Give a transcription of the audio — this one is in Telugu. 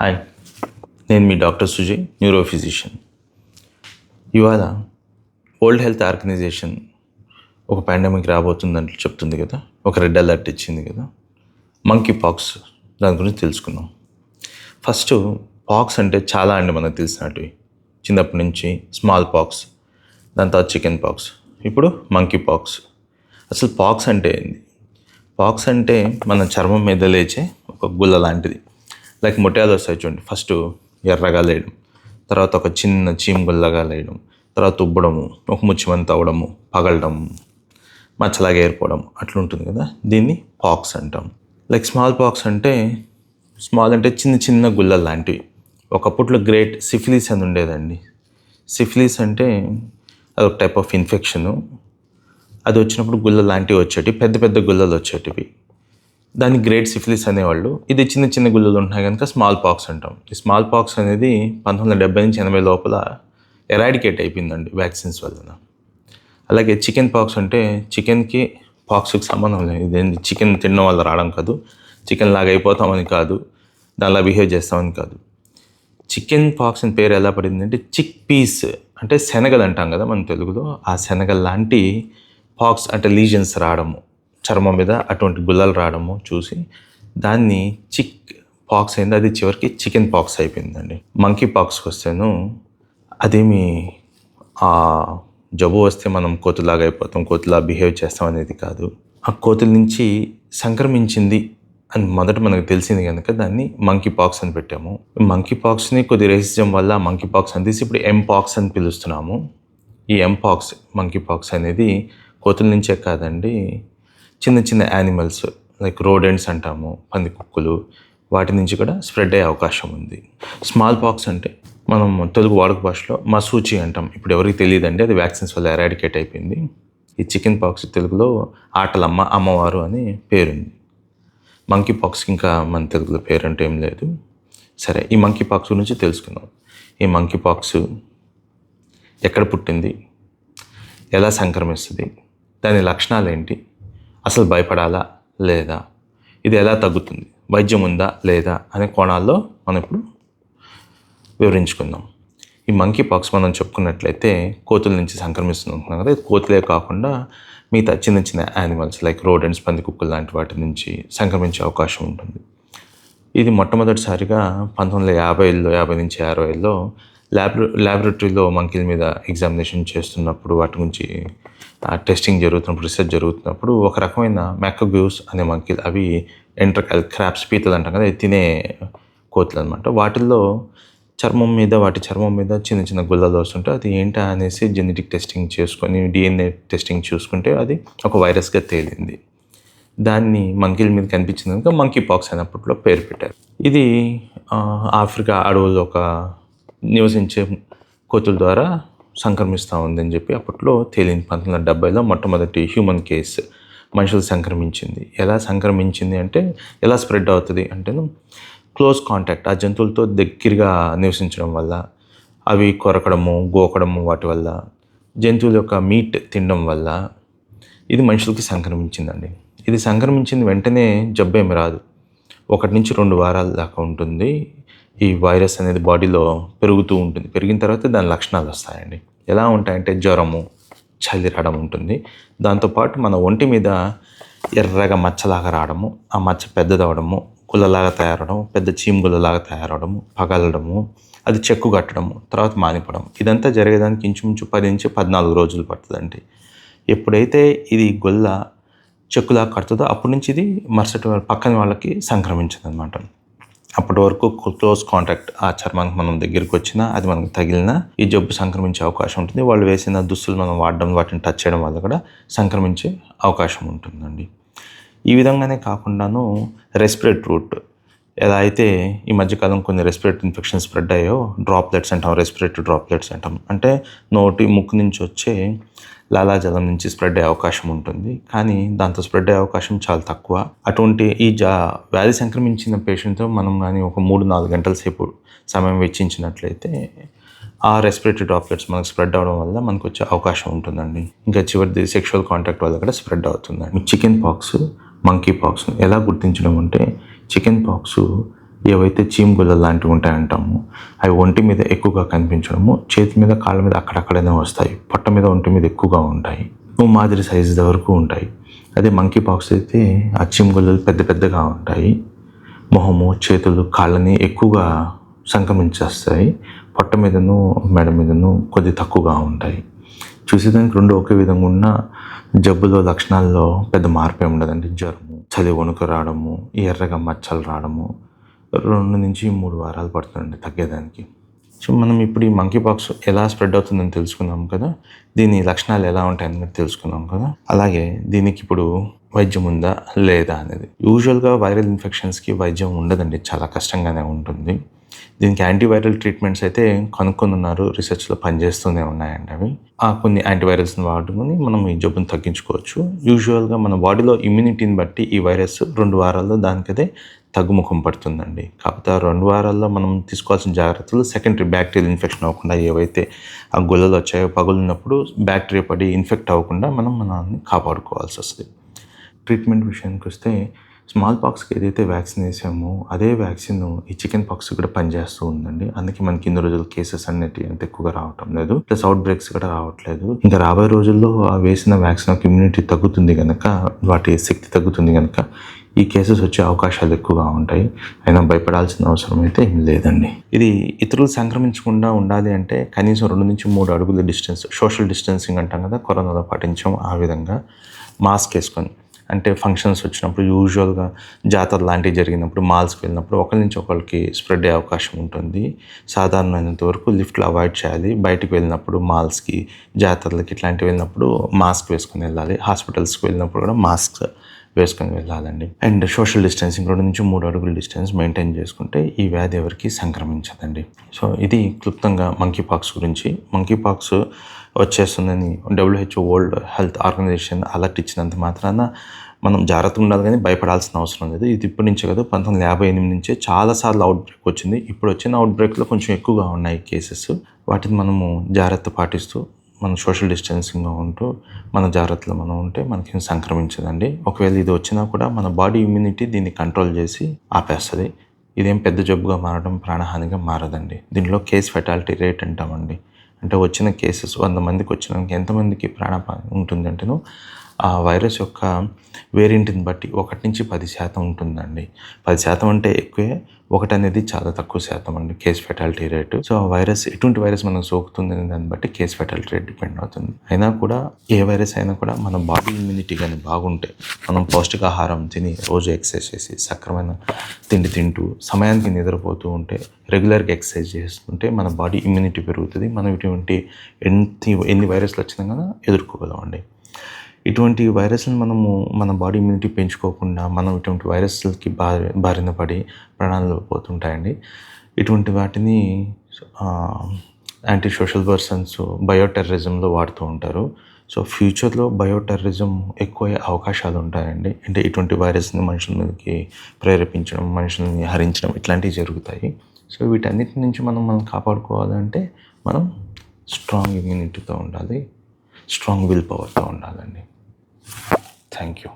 హాయ్, నేను మీ డాక్టర్ సుజయ్, న్యూరో ఫిజిషియన్. ఇవాళ వరల్డ్ హెల్త్ ఆర్గనైజేషన్ ఒక పాండమిక్ రాబోతుందని చెప్తుంది కదా, ఒక రెడ్ అలర్ట్ ఇచ్చింది కదా, మంకీ పాక్స్. దాని గురించి తెలుసుకుందాం. ఫస్ట్ పాక్స్ అంటే చాలా మనకు తెలిసినట్టువి. చిన్నప్పటి నుంచి స్మాల్ పాక్స్, దాని తర్వాత చికెన్ పాక్స్, ఇప్పుడు మంకీ పాక్స్. అసలు పాక్స్ అంటే ఏంది? పాక్స్ అంటే మన చర్మం మీద లేచే ఒక గుల్ల లాంటిది. లైక్ ముట్యాలు వస్తాయి చూడండి, ఫస్ట్ ఎర్రగా లేయడం, తర్వాత ఒక చిన్న చీమ్ గుల్లగా లేయడం, తర్వాత ఉబ్బడము, ఒక ముచ్చిమంత అవ్వడము, పగలడము, మచ్చలాగా ఏర్పడడం, అట్లా ఉంటుంది కదా, దీన్ని పాక్స్ అంటాం. లైక్ స్మాల్ పాక్స్ అంటే, స్మాల్ అంటే చిన్న చిన్న గుల్లలు లాంటివి. ఒకప్పట్లో గ్రేట్ సిఫిలిస్ అని ఉండేదండి. సిఫిలిస్ అంటే అదొక టైప్ ఆఫ్ ఇన్ఫెక్షను. అది వచ్చినప్పుడు గుల్లలు లాంటివి వచ్చేటివి, పెద్ద పెద్ద గుల్లలు వచ్చేటివి. దాన్ని గ్రేట్ సిఫిలిస్ అనేవాళ్ళు. ఇది చిన్న చిన్న గుళ్ళలు ఉంటాయి కనుక స్మాల్ పాక్స్ అంటాం. ఈ స్మాల్ పాక్స్ అనేది 1970 నుంచి 80 లోపల ఎరాడికేట్ అయిపోయిందండి వ్యాక్సిన్స్ వలన. అలాగే చికెన్ పాక్స్ అంటే, చికెన్కి పాక్స్కి సంబంధం లేదు. ఇదేంటి చికెన్ తినడం వల్ల రావడం కాదు, చికెన్ లాగా అయిపోతామని కాదు, దానిలా బిహేవ్ చేస్తామని కాదు. చికెన్ పాక్స్ అని పేరు ఎలా పడింది అంటే, చిక్ పీస్ అంటే శనగలు అంటాం కదా మన తెలుగులో, ఆ శనగలు లాంటి పాక్స్ అంటే లీజన్స్ రావడము, చర్మం మీద అటువంటి గుల్లలు రావడము చూసి దాన్ని చిక్ పాక్స్ అయింది. అది చివరికి చికెన్ పాక్స్ అయిపోయిందండి. మంకీ పాక్స్కి వస్తేను, అదేమి జబ్బు వస్తే మనం కోతులాగా అయిపోతాం, కోతులా బిహేవ్ చేస్తాం అనేది కాదు. ఆ కోతుల నుంచి సంక్రమించింది అని మొదట మనకు తెలిసింది కనుక దాన్ని మంకీ పాక్స్ అని పెట్టాము. మంకీ పాక్స్ని కొద్ది రేసిజం వల్ల మంకీ పాక్స్ అని తీసి ఇప్పుడు ఎంపాక్స్ అని పిలుస్తున్నాము. ఈ ఎంపాక్స్, మంకీ పాక్స్ అనేది కోతుల నుంచే కాదండి, చిన్న చిన్న యానిమల్స్ లైక్ రోడెంట్స్ అంటాము, పంది కుక్కలు, వాటి నుంచి కూడా స్ప్రెడ్ అయ్యే అవకాశం ఉంది. స్మాల్ పాక్స్ అంటే మనం తెలుగు వాడుక భాషలో మసూచి అంటాం. ఇప్పుడు ఎవరికి తెలియదండి, అది వ్యాక్సిన్స్ వల్ల ఎరాడికేట్ అయిపోయింది. ఈ చికెన్ పాక్స్ తెలుగులో ఆటలమ్మ, అమ్మవారు అని పేరుంది. మంకీ పాక్స్కి ఇంకా మన తెలుగులో పేరంటూ ఏం లేదు. సరే, ఈ మంకీ పాక్స్ గురించి తెలుసుకుందాం. ఈ మంకీ పాక్స్ ఎక్కడ పుట్టింది, ఎలా సంక్రమిస్తుంది, దాని లక్షణాలు ఏంటి, అసలు భయపడాలా లేదా, ఇది ఎలా తగ్గుతుంది, వైద్యం ఉందా లేదా అనే కోణాల్లో మనం ఇప్పుడు వివరించుకుందాం. ఈ మంకీ పాక్స్ మనం చెప్పుకున్నట్లయితే కోతుల నుంచి సంక్రమిస్తుంది అనుకున్నాం కదా. కోతులే కాకుండా మిగతా చిన్న చిన్న యానిమల్స్ లైక్ రోడెంట్స్, పంది కుక్కలు లాంటి వాటి నుంచి సంక్రమించే అవకాశం ఉంటుంది. ఇది మొట్టమొదటిసారిగా 1950లో, 50 నుంచి 60లో ల్యాబొరేటరీలో మంకీల మీద ఎగ్జామినేషన్ చేస్తున్నప్పుడు, వాటి నుంచి టెస్టింగ్ జరుగుతున్నప్పుడు, రీసెర్చ్ జరుగుతున్నప్పుడు ఒక రకమైన మ్యాకగ్యూస్ అనే మంకీలు, అవి ఎంట్రకాల్ క్రాప్స్, పీతలు అంటాం కదా, తినే కోతులు అనమాట. వాటిల్లో వాటి చర్మం మీద చిన్న చిన్న గుల్లలు వస్తుంటే అది ఏంటా అనేసి జెనెటిక్ టెస్టింగ్ చేసుకొని, DNA టెస్టింగ్ చూసుకుంటే అది ఒక వైరస్గా తేలింది. దాన్ని మంకీల మీద కనిపించింది కనుక మంకీ పాక్స్ అయినప్పట్లో పేరు పెట్టారు. ఇది ఆఫ్రికా అడవుల్లో ఒక నివసించే కోతుల ద్వారా సంక్రమిస్తూ ఉందని చెప్పి అప్పట్లో తేలింది. 1970లో మొట్టమొదటి హ్యూమన్ కేసు మనుషులు సంక్రమించింది. ఎలా సంక్రమించింది అంటే, ఎలా స్ప్రెడ్ అవుతుంది అంటే, క్లోజ్ కాంటాక్ట్, ఆ జంతువులతో దగ్గరగా నివసించడం వల్ల, అవి కొరకడము, గోకడము, వాటి వల్ల, జంతువుల యొక్క మీట్ తినడం వల్ల ఇది మనుషులకి సంక్రమించిందండి. ఇది సంక్రమించింది వెంటనే జబ్బు ఏమి రాదు, 1 నుంచి 2 వారాల దాకా ఉంటుంది. ఈ వైరస్ అనేది బాడీలో పెరుగుతూ ఉంటుంది. పెరిగిన తర్వాత దాని లక్షణాలు వస్తాయండి. ఎలా ఉంటాయంటే, జ్వరము, చలి రావడం ఉంటుంది. దాంతోపాటు మన ఒంటి మీద ఎర్రగా మచ్చలాగా రావడము, ఆ మచ్చ పెద్దదవడము, గుల్లలాగా తయారవడం, పెద్ద చీమ్ గుల్లలాగా తయారవడము, పగలడము, అది చెక్కు కట్టడము, తర్వాత మానిపోవడం. ఇదంతా జరిగేదానికి ఇంచుమించు 10 నుంచి 14 రోజులు పడుతుందండి. ఎప్పుడైతే ఇది గుల్ల చెక్కులాగా కడుతుందో అప్పటి నుంచి ఇది మరుసటి పక్కన వాళ్ళకి సంక్రమించదు అనమాట. అప్పటి వరకు క్లోజ్ కాంటాక్ట్, ఆ చర్మానికి మనం దగ్గరికి వచ్చినా, అది మనకు తగిలినా ఈ జబ్బు సంక్రమించే అవకాశం ఉంటుంది. వాళ్ళు వేసిన దుస్తులు మనం వాడడం, వాటిని టచ్ చేయడం వల్ల కూడా సంక్రమించే అవకాశం ఉంటుందండి. ఈ విధంగానే కాకుండాను రెస్పిరేటరీ రూట్, ఎలా అయితే ఈ మధ్యకాలం కొన్ని రెస్పిరేటరీ ఇన్ఫెక్షన్స్ స్ప్రెడ్ అయ్యో, డ్రాప్లెట్స్ అంటాం, రెస్పిరేటరీ డ్రాప్లెట్స్ అంటాం. అంటే నోటి, ముక్కు నుంచి వచ్చే లాలాజలం నుంచి స్ప్రెడ్ అయ్యే అవకాశం ఉంటుంది. కానీ దాంతో స్ప్రెడ్ అయ్యే అవకాశం చాలా తక్కువ. అటువంటి ఈ వ్యాధి సంక్రమించిన పేషెంట్తో మనం కానీ ఒక 3-4 గంటల సేపు సమయం వెచ్చించినట్లయితే ఆ రెస్పిరేటరీ డ్రాప్లెట్స్ మనకు స్ప్రెడ్ అవ్వడం వల్ల మనకు వచ్చే అవకాశం ఉంటుందండి. ఇంకా చివరిది సెక్షువల్ కాంటాక్ట్ వల్ల కూడా స్ప్రెడ్ అవుతుందండి. చికెన్ పాక్స్, మంకీ పాక్స్ ఎలా గుర్తించడం అంటే, చికెన్ పాక్స్ ఏవైతే చీమగుల్లలు లాంటివి ఉంటాయంటాము అవి ఒంటి మీద ఎక్కువగా కనిపించడము, చేతి మీద కాళ్ళ మీద అక్కడక్కడనే వస్తాయి, పొట్ట మీద ఒంటి మీద ఎక్కువగా ఉంటాయి, మాదిరి సైజు వరకు ఉంటాయి. అదే మంకీ పాక్స్ అయితే ఆ చీమగుల్లలు పెద్ద పెద్దగా ఉంటాయి, మొహము చేతులు కాళ్ళని ఎక్కువగా సంక్రమించేస్తాయి, పొట్ట మీదను మెడ మీదను కొద్ది తక్కువగా ఉంటాయి. చూసేదానికి రెండు ఒకే విధంగా ఉన్న జబ్బులో లక్షణాల్లో పెద్ద మార్పే ఉండదండి. జ్వరము, చలి వణుకు రావడము, ఎర్రగా మచ్చలు రావడము 2 నుంచి 3 వారాలు పడుతుందండి తగ్గేదానికి. సో మనం ఇప్పుడు ఈ మంకీ పాక్స్ ఎలా స్ప్రెడ్ అవుతుందని తెలుసుకున్నాం కదా, దీని లక్షణాలు ఎలా ఉంటాయని తెలుసుకున్నాం కదా. అలాగే దీనికి ఇప్పుడు వైద్యం ఉందా లేదా అనేది. యూజువల్గా వైరల్ ఇన్ఫెక్షన్స్కి వైద్యం ఉండదండి, చాలా కష్టంగానే ఉంటుంది. దీనికి యాంటీవైరల్ ట్రీట్మెంట్స్ అయితే కనుక్కొని ఉన్నారు, రీసెర్చ్లో పనిచేస్తూనే ఉన్నాయండి అవి. కొన్ని యాంటీవైరల్స్ని వాడుకొని మనం ఈ జబ్బును తగ్గించుకోవచ్చు. యూజువల్గా మన బాడీలో ఇమ్యూనిటీని బట్టి ఈ వైరస్ 2 వారాల్లో దానికదే తగ్గుముఖం పడుతుందండి. కాకపోతే ఆ 2 వారాల్లో మనం తీసుకోవాల్సిన జాగ్రత్తలు సెకండరీ బ్యాక్టీరియల్ ఇన్ఫెక్షన్ అవ్వకుండా, ఏవైతే ఆ గుల్లలు వచ్చాయో పగులినప్పుడు బ్యాక్టీరియా పడి ఇన్ఫెక్ట్ అవ్వకుండా మనం మనల్ని కాపాడుకోవాల్సి వస్తుంది. ట్రీట్మెంట్ విషయానికి వస్తే స్మాల్ పాక్స్కి ఏదైతే వ్యాక్సిన్ వేసామో అదే వ్యాక్సిన్ ఈ చికెన్ పాక్స్ కూడా పనిచేస్తూ ఉందండి. అందుకే మనకి ఇన్ని రోజులు కేసెస్ అనేవి అంత ఎక్కువగా రావటం లేదు, ప్లస్ అవుట్ బ్రేక్స్ కూడా రావట్లేదు. ఇంకా రాబోయే రోజుల్లో ఆ వేసిన వ్యాక్సిన్ ఇమ్యూనిటీ తగ్గుతుంది కనుక, వాటి శక్తి తగ్గుతుంది కనుక ఈ కేసెస్ వచ్చే అవకాశాలు ఎక్కువగా ఉంటాయి. అయినా భయపడాల్సిన అవసరం అయితే ఏం లేదండి. ఇది ఇతరులు సంక్రమించకుండా ఉండాలి అంటే కనీసం 2 నుంచి 3 అడుగుల డిస్టెన్స్, సోషల్ డిస్టెన్సింగ్ అంటాం కదా, కరోనాలో పాటించాం ఆ విధంగా మాస్క్ వేసుకొని, అంటే ఫంక్షన్స్ వచ్చినప్పుడు, యూజువల్గా జాతర లాంటివి జరిగినప్పుడు, మాల్స్కి వెళ్ళినప్పుడు ఒకరి నుంచి ఒకరికి స్ప్రెడ్ అయ్యే అవకాశం ఉంటుంది. సాధారణమైనంత వరకు లిఫ్ట్లు అవాయిడ్ చేయాలి. బయటకు వెళ్ళినప్పుడు మాల్స్కి, జాతరలకి ఇట్లాంటివి వెళ్ళినప్పుడు మాస్క్ వేసుకొని వెళ్ళాలి. హాస్పిటల్స్కి వెళ్ళినప్పుడు కూడా మాస్క్ వేసుకొని వెళ్ళాలండి. అండ్ సోషల్ డిస్టెన్సింగ్ 2 నుంచి 3 అడుగుల డిస్టెన్స్ మెయింటైన్ చేసుకుంటే ఈ వ్యాధి ఎవరికి సంక్రమించదండి. సో ఇది క్లుప్తంగా మంకీ పాక్స్ గురించి. మంకీ పాక్స్ వచ్చేస్తుందని WHO world health organization alert ఇచ్చినంత మాత్రాన మనం జాగ్రత్తగా ఉండాలి, కానీ భయపడాల్సిన అవసరం లేదు. ఇది ఇప్పటి నుంచే కదా, 1958 నుంచే చాలాసార్లు అవుట్ బ్రేక్ వచ్చింది. ఇప్పుడు వచ్చిన అవుట్ బ్రేక్లో కొంచెం ఎక్కువగా ఉన్నాయి కేసెస్. వాటిని మనము జాగ్రత్త పాటిస్తూ, మనం సోషల్ డిస్టెన్సింగ్గా ఉంటూ మన జాగ్రత్తలో మనం ఉంటే మనకేం సంక్రమించదండి. ఒకవేళ ఇది వచ్చినా కూడా మన బాడీ ఇమ్యూనిటీ దీన్ని కంట్రోల్ చేసి ఆపేస్తుంది. ఇదేం పెద్ద జబ్బుగా మారడం, ప్రాణహానిగా మారదండి. దీనిలో కేస్ ఫెటాలిటీ రేట్ అంటామండి. అంటే వచ్చిన కేసెస్ 100 మందికి వచ్చినాక ఎంతమందికి ప్రాణాపాయం ఉంటుంది అంటేను ఆ వైరస్ యొక్క వేరియంట్ని బట్టి 1 నుంచి 10% ఉంటుందండి. 10% అంటే ఎక్కువే, 1 అనేది చాలా తక్కువ శాతం అండి కేస్ ఫెటాలిటీ రేటు. సో ఆ వైరస్, ఎటువంటి వైరస్ మనకు సోకుతుంది అనే దాన్ని బట్టి కేస్ ఫెటాలిటీ రేట్ డిపెండ్ అవుతుంది. అయినా కూడా ఏ వైరస్ అయినా కూడా మన బాడీ ఇమ్యూనిటీ కానీ బాగుంటే, మనం పౌష్టికాహారం తిని, రోజు ఎక్సర్సైజ్ చేసి, సక్రమైన తిండి తింటూ, సమయానికి నిద్రపోతూ ఉంటే, రెగ్యులర్గా ఎక్సర్సైజ్ చేస్తుంటే మన బాడీ ఇమ్యూనిటీ పెరుగుతుంది. మనం ఇటువంటి ఎన్ని వైరస్లు వచ్చినా కానీ ఎదుర్కోగలమండి. ఇటువంటి వైరస్ని మనము మన బాడీ ఇమ్యూనిటీ పెంచుకోకుండా మనం ఇటువంటి వైరస్లకి బారిన పడి ప్రాణాలు పోతుంటాయండి. ఇటువంటి వాటిని యాంటీ సోషల్ పర్సన్స్ బయోటెర్రరిజంలో వాడుతూ ఉంటారు. సో ఫ్యూచర్లో బయోటెర్రరిజం ఎక్కువ అవకాశాలు ఉంటాయండి. అంటే ఇటువంటి వైరస్ని మనుషుల మీదకి ప్రేరేపించడం, మనుషుల్ని హరించడం ఇట్లాంటివి జరుగుతాయి. సో వీటన్నిటి నుంచి మనం కాపాడుకోవాలంటే మనం స్ట్రాంగ్ ఇమ్యూనిటీతో ఉండాలి, స్ట్రాంగ్ విల్ పవర్తో ఉండాలండి. Thank you.